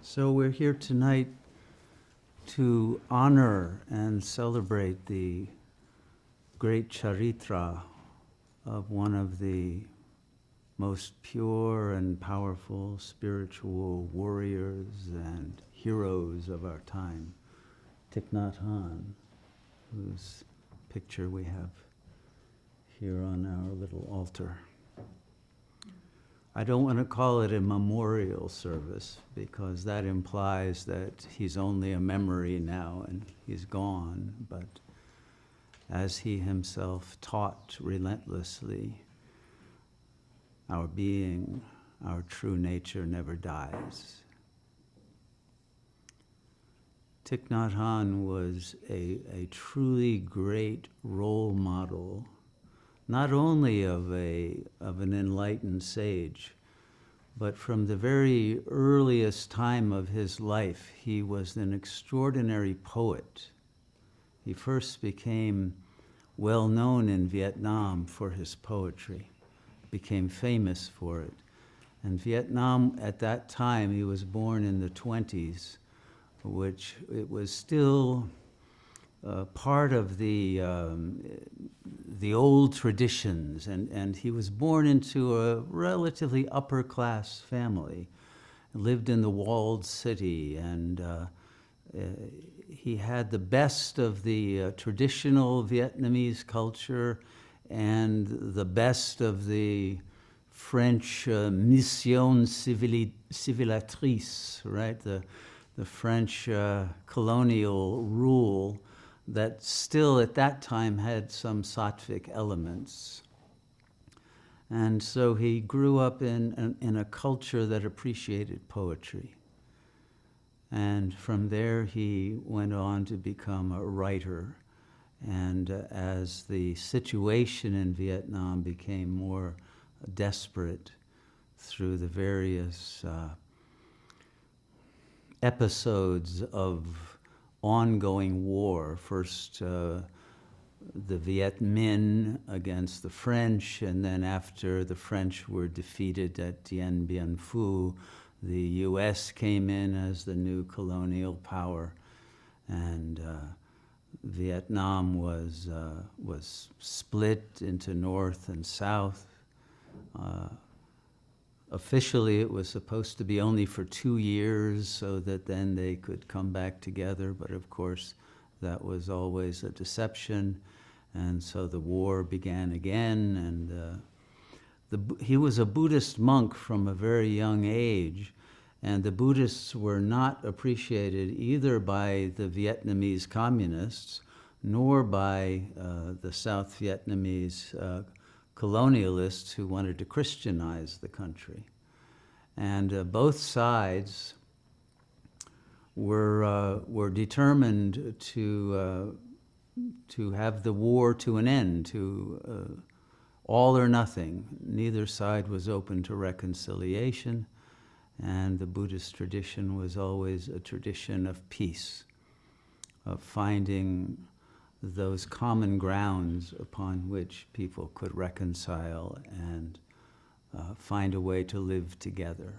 So we're here tonight to honor and celebrate the great charitra of one of the most pure and powerful spiritual warriors and heroes of our time, Thich Nhat Hanh, whose picture we have here on our little altar. I don't want to call it a memorial service because that implies that he's only a memory now and he's gone, but as he himself taught relentlessly, our being, our true nature never dies. Thich Nhat Hanh was a truly great role model, not only of an enlightened sage, but from the very earliest time of his life, he was an extraordinary poet. He first became well known in Vietnam for his poetry, became famous for it. And Vietnam, at that time, he was born in the 1920s, which it was still part of the old traditions, and he was born into a relatively upper class family, lived in the walled city, and he had the best of the traditional Vietnamese culture and the best of the French mission civilisatrice, right? The French colonial rule that still at that time had some sattvic elements. And so he grew up in a culture that appreciated poetry. And from there he went on to become a writer. And as the situation in Vietnam became more desperate through the various episodes of ongoing war, first the Viet Minh against the French, and then after the French were defeated at Dien Bien Phu, the U.S. came in as the new colonial power, and Vietnam was split into North and South. Officially, it was supposed to be only for 2 years so that then they could come back together, but of course that was always a deception, and so the war began again, and he was a Buddhist monk from a very young age, and the Buddhists were not appreciated either by the Vietnamese communists nor by the South Vietnamese colonialists who wanted to Christianize the country. And both sides were determined to have the war to an end, to all or nothing. Neither side was open to reconciliation, and the Buddhist tradition was always a tradition of peace, of finding those common grounds upon which people could reconcile and find a way to live together.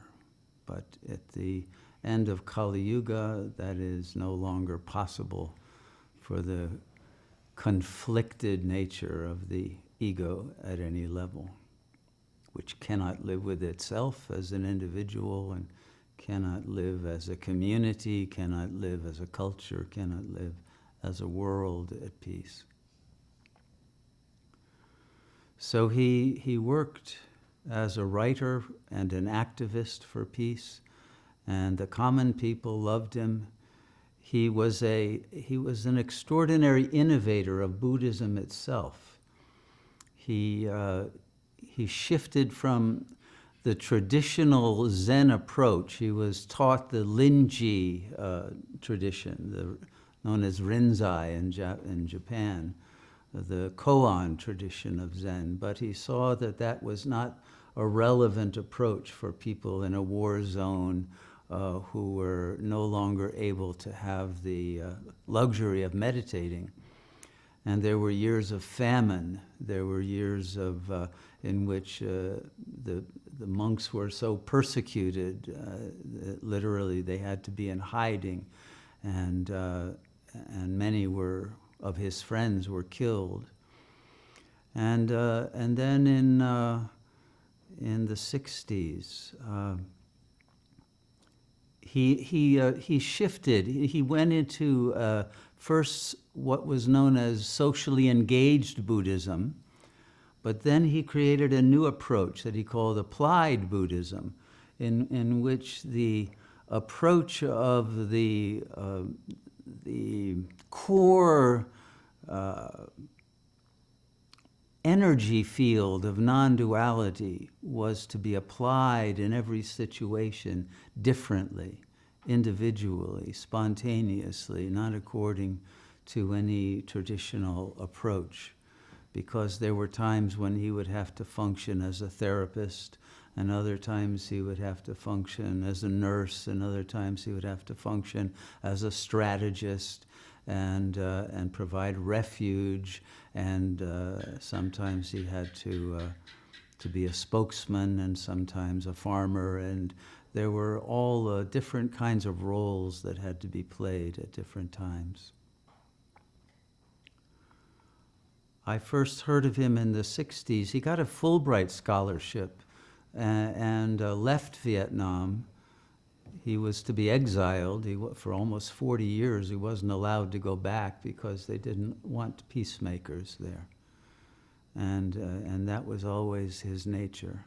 But at the end of Kali Yuga, that is no longer possible for the conflicted nature of the ego at any level, which cannot live with itself as an individual and cannot live as a community, cannot live as a culture, cannot live as a world at peace. So he worked as a writer and an activist for peace, and the common people loved him. He was an extraordinary innovator of Buddhism itself. He shifted from the traditional Zen approach. He was taught the Linji tradition, known as Rinzai in Japan, the koan tradition of Zen, but he saw that that was not a relevant approach for people in a war zone who were no longer able to have the luxury of meditating. And there were years of famine. There were years of in which the the monks were so persecuted that literally they had to be in hiding, and many of his friends were killed. And then in the 60s, he shifted. He went into first what was known as socially engaged Buddhism, but then he created a new approach that he called applied Buddhism, in which the approach of the core energy field of non-duality was to be applied in every situation differently, individually, spontaneously, not according to any traditional approach. Because there were times when he would have to function as a therapist, and other times he would have to function as a nurse, and other times he would have to function as a strategist and provide refuge, and sometimes he had to be a spokesman, and sometimes a farmer, and there were all different kinds of roles that had to be played at different times. I first heard of him in the 60s. He got a Fulbright scholarship and left Vietnam. He was to be exiled. For almost 40 years, he wasn't allowed to go back because they didn't want peacemakers there. And that was always his nature.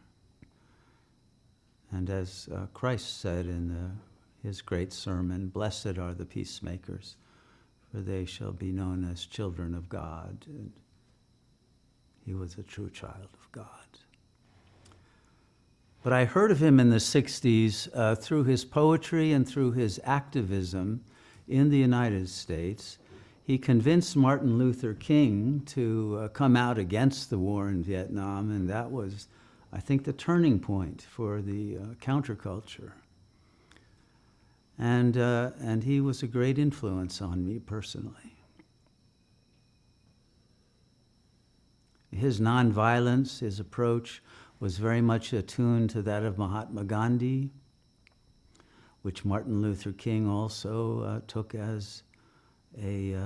And as Christ said in his great sermon, "Blessed are the peacemakers, for they shall be known as children of God." And he was a true child of God. But I heard of him in the 60s through his poetry and through his activism in the United States. He convinced Martin Luther King to come out against the war in Vietnam, and that was, I think, the turning point for the counterculture. And he was a great influence on me personally. His nonviolence, his approach, was very much attuned to that of Mahatma Gandhi, which Martin Luther King also took as a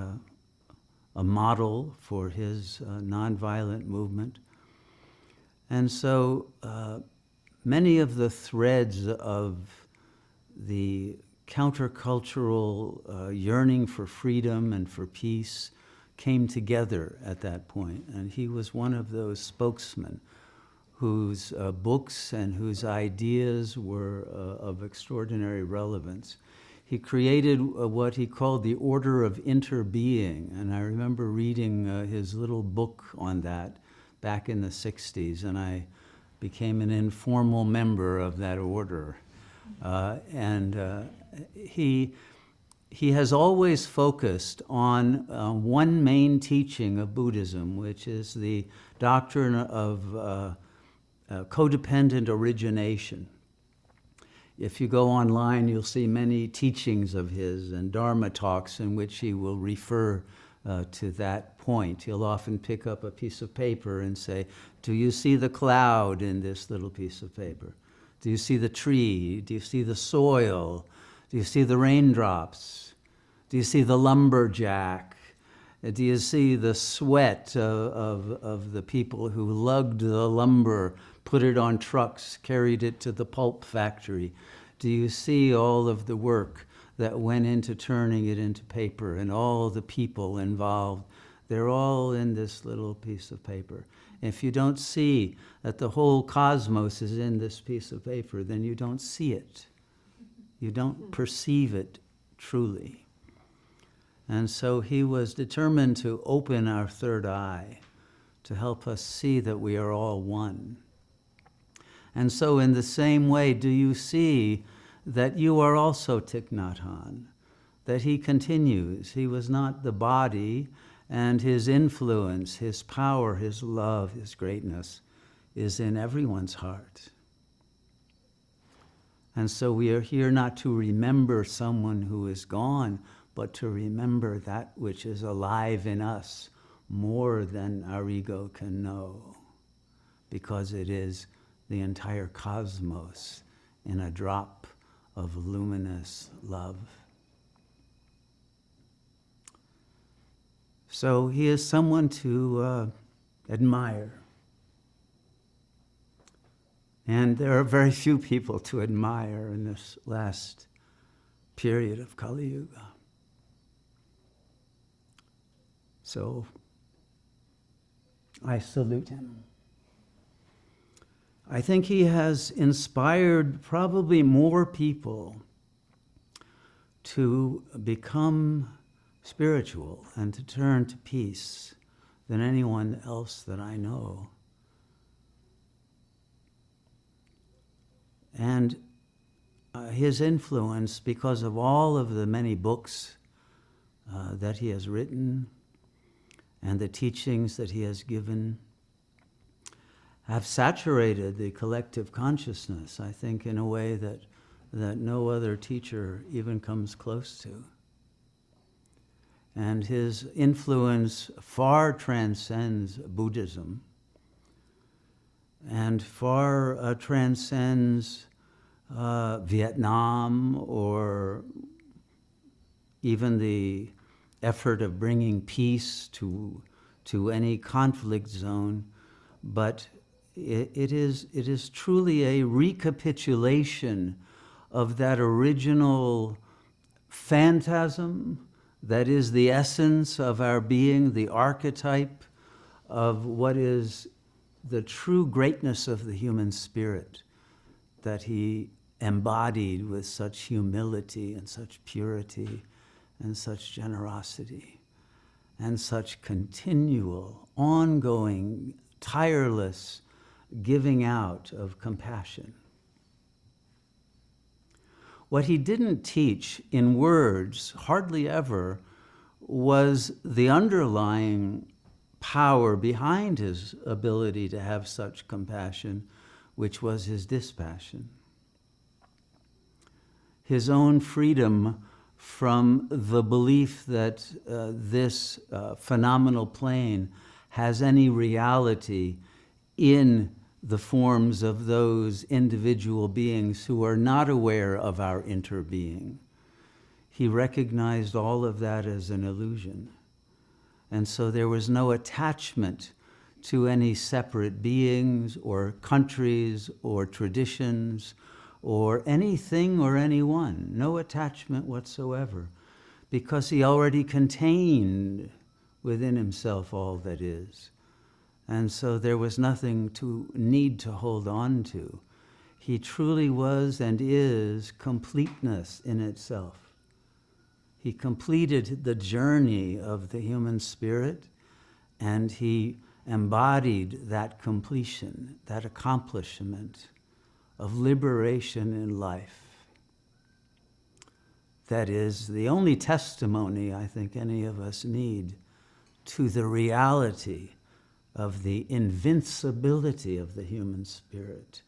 model for his nonviolent movement. And so many of the threads of the countercultural yearning for freedom and for peace came together at that point. And he was one of those spokesmen whose books and whose ideas were of extraordinary relevance. He created what he called the order of interbeing, and I remember reading his little book on that back in the 60s, and I became an informal member of that order. He has always focused on one main teaching of Buddhism, which is the doctrine of codependent origination. If you go online, you'll see many teachings of his and dharma talks in which he will refer to that point. He'll often pick up a piece of paper and say, "Do you see the cloud in this little piece of paper? Do you see the tree? Do you see the soil? Do you see the raindrops? Do you see the lumberjack? Do you see the sweat of the people who lugged the lumber, put it on trucks, carried it to the pulp factory? Do you see all of the work that went into turning it into paper and all the people involved? They're all in this little piece of paper. If you don't see that the whole cosmos is in this piece of paper, then you don't see it. You don't perceive it truly." And so he was determined to open our third eye, to help us see that we are all one. And so in the same way, do you see that you are also Thich Nhat Hanh, that he continues. He was not the body, and his influence, his power, his love, his greatness is in everyone's heart. And so we are here not to remember someone who is gone, but to remember that which is alive in us more than our ego can know, because it is the entire cosmos in a drop of luminous love. So he is someone to admire. And there are very few people to admire in this last period of Kali Yuga. So I salute him. I think he has inspired probably more people to become spiritual and to turn to peace than anyone else that I know. And his influence, because of all of the many books that he has written and the teachings that he has given, have saturated the collective consciousness, I think, in a way that no other teacher even comes close to. And his influence far transcends Buddhism and far transcends Vietnam or even the effort of bringing peace to any conflict zone. But it is truly a recapitulation of that original phantasm that is the essence of our being, the archetype of what is the true greatness of the human spirit that he embodied with such humility and such purity and such generosity and such continual, ongoing, tireless giving out of compassion. What he didn't teach in words, hardly ever, was the underlying power behind his ability to have such compassion, which was his dispassion. His own freedom from the belief that this phenomenal plane has any reality in the forms of those individual beings who are not aware of our interbeing. He recognized all of that as an illusion. And so there was no attachment to any separate beings or countries or traditions or anything or anyone. No attachment whatsoever, because he already contained within himself all that is. And so there was nothing to need to hold on to. He truly was and is completeness in itself. He completed the journey of the human spirit, and he embodied that completion, that accomplishment of liberation in life. That is the only testimony I think any of us need to the reality of the invincibility of the human spirit,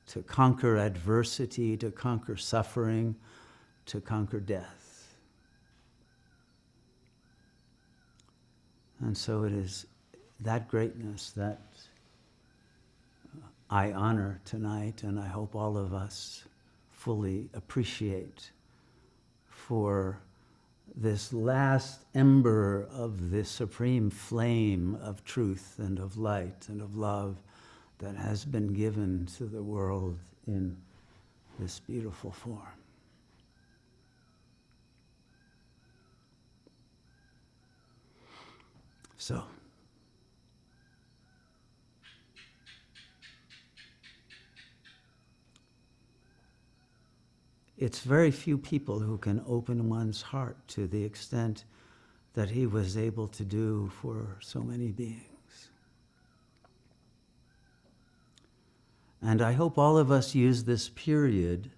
to conquer adversity, to conquer suffering, to conquer death. And so it is that greatness that I honor tonight, and I hope all of us fully appreciate for this last ember of the supreme flame of truth and of light and of love that has been given to the world in this beautiful form. So, it's very few people who can open one's heart to the extent that he was able to do for so many beings. And I hope all of us use this period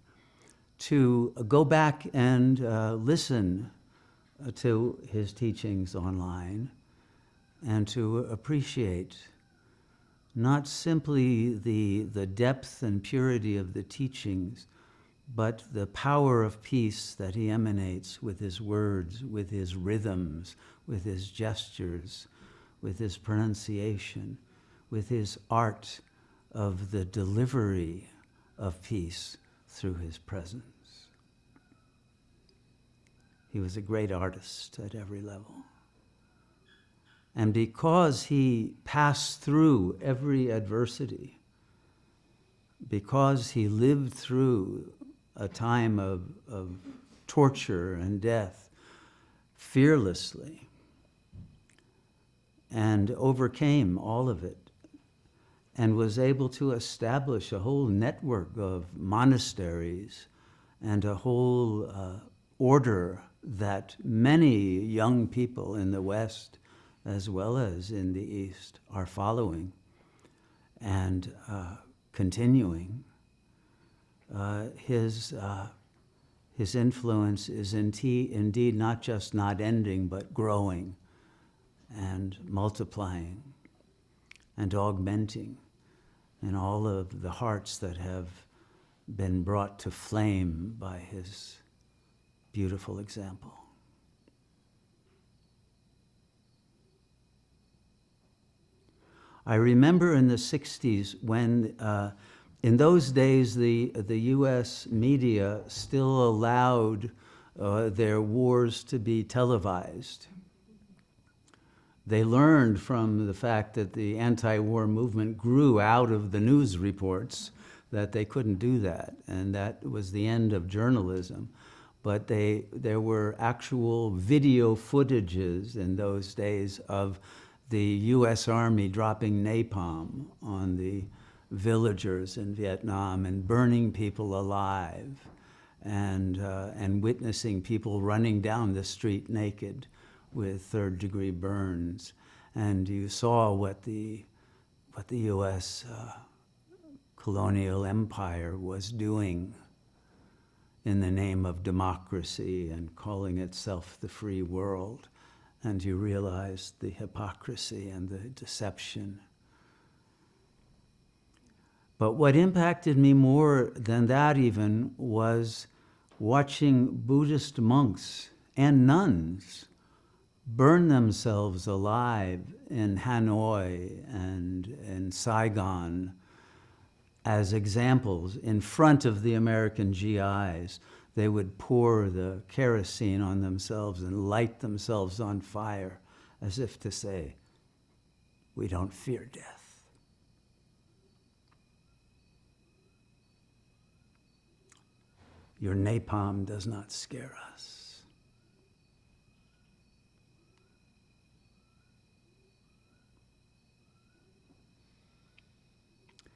to go back and listen to his teachings online and to appreciate not simply the depth and purity of the teachings, but the power of peace that he emanates with his words, with his rhythms, with his gestures, with his pronunciation, with his art of the delivery of peace through his presence. He was a great artist at every level. And because he passed through every adversity, because he lived through a time of torture and death fearlessly and overcame all of it, and was able to establish a whole network of monasteries and a whole order that many young people in the West as well as in the East are following and continuing. His influence is indeed not just not ending, but growing and multiplying and augmenting in all of the hearts that have been brought to flame by his beautiful example. I remember in the 60s when, in those days, the US media still allowed their wars to be televised. They learned from the fact that the anti-war movement grew out of the news reports that they couldn't do that, and that was the end of journalism. But there were actual video footages in those days of the US Army dropping napalm on the villagers in Vietnam and burning people alive, and witnessing people running down the street naked with third-degree burns. And you saw what the US colonial empire was doing in the name of democracy and calling itself the free world. And you realized the hypocrisy and the deception. But what impacted me more than that even was watching Buddhist monks and nuns burn themselves alive in Hanoi and in Saigon as examples in front of the American GIs. They would pour the kerosene on themselves and light themselves on fire as if to say, we don't fear death. Your napalm does not scare us.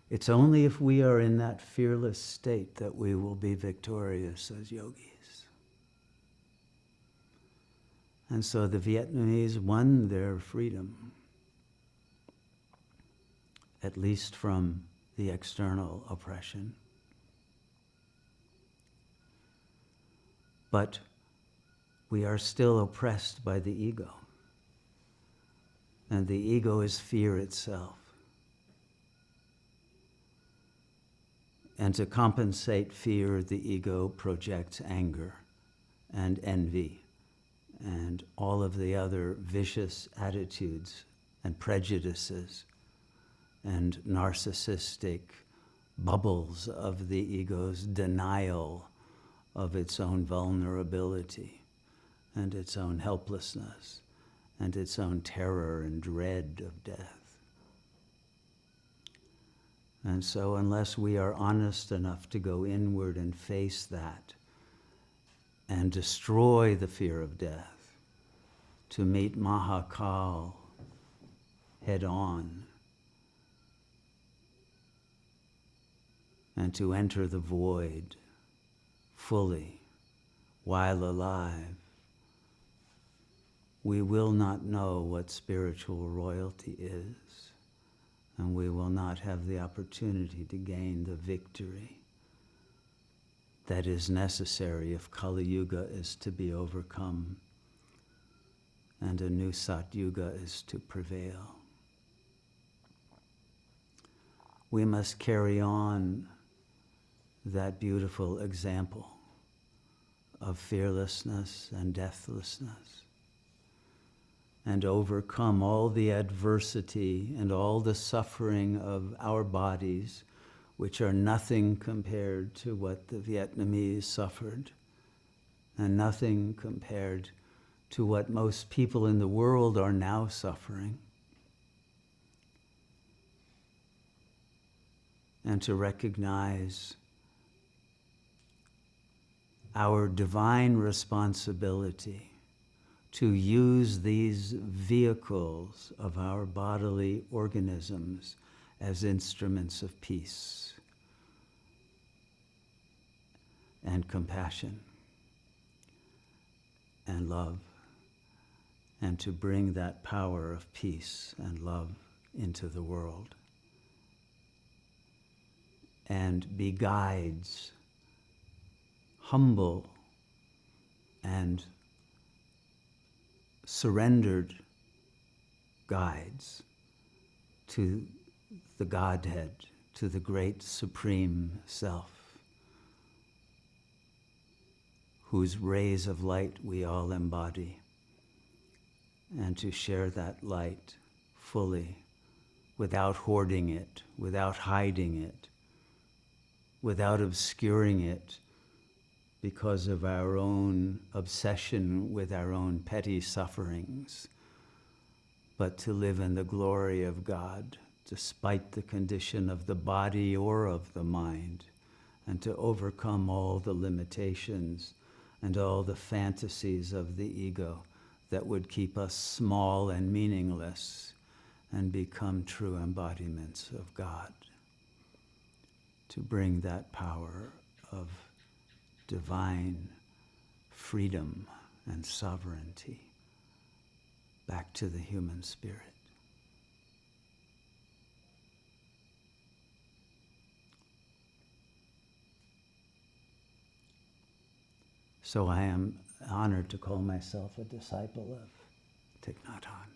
It's only if we are in that fearless state that we will be victorious as yogis. And so the Vietnamese won their freedom, at least from the external oppression. But we are still oppressed by the ego. And the ego is fear itself. And to compensate fear, the ego projects anger and envy and all of the other vicious attitudes and prejudices and narcissistic bubbles of the ego's denial of its own vulnerability and its own helplessness and its own terror and dread of death. And so unless we are honest enough to go inward and face that and destroy the fear of death, to meet Mahakal head on, and to enter the void fully while alive, we will not know what spiritual royalty is. And we will not have the opportunity to gain the victory that is necessary if Kali Yuga is to be overcome and a new Sat Yuga is to prevail. We must carry on that beautiful example of fearlessness and deathlessness. and overcome all the adversity and all the suffering of our bodies, which are nothing compared to what the Vietnamese suffered, and nothing compared to what most people in the world are now suffering. And to recognize our divine responsibility to use these vehicles of our bodily organisms as instruments of peace and compassion and love, and to bring that power of peace and love into the world, and be guides, humble and surrendered guides to the Godhead, to the great Supreme Self, whose rays of light we all embody, and to share that light fully, without hoarding it, without hiding it, without obscuring it because of our own obsession with our own petty sufferings, but to live in the glory of God, despite the condition of the body or of the mind, and to overcome all the limitations and all the fantasies of the ego that would keep us small and meaningless, and become true embodiments of God, to bring that power of divine freedom and sovereignty back to the human spirit. So I am honored to call myself a disciple of Thich Nhat Hanh.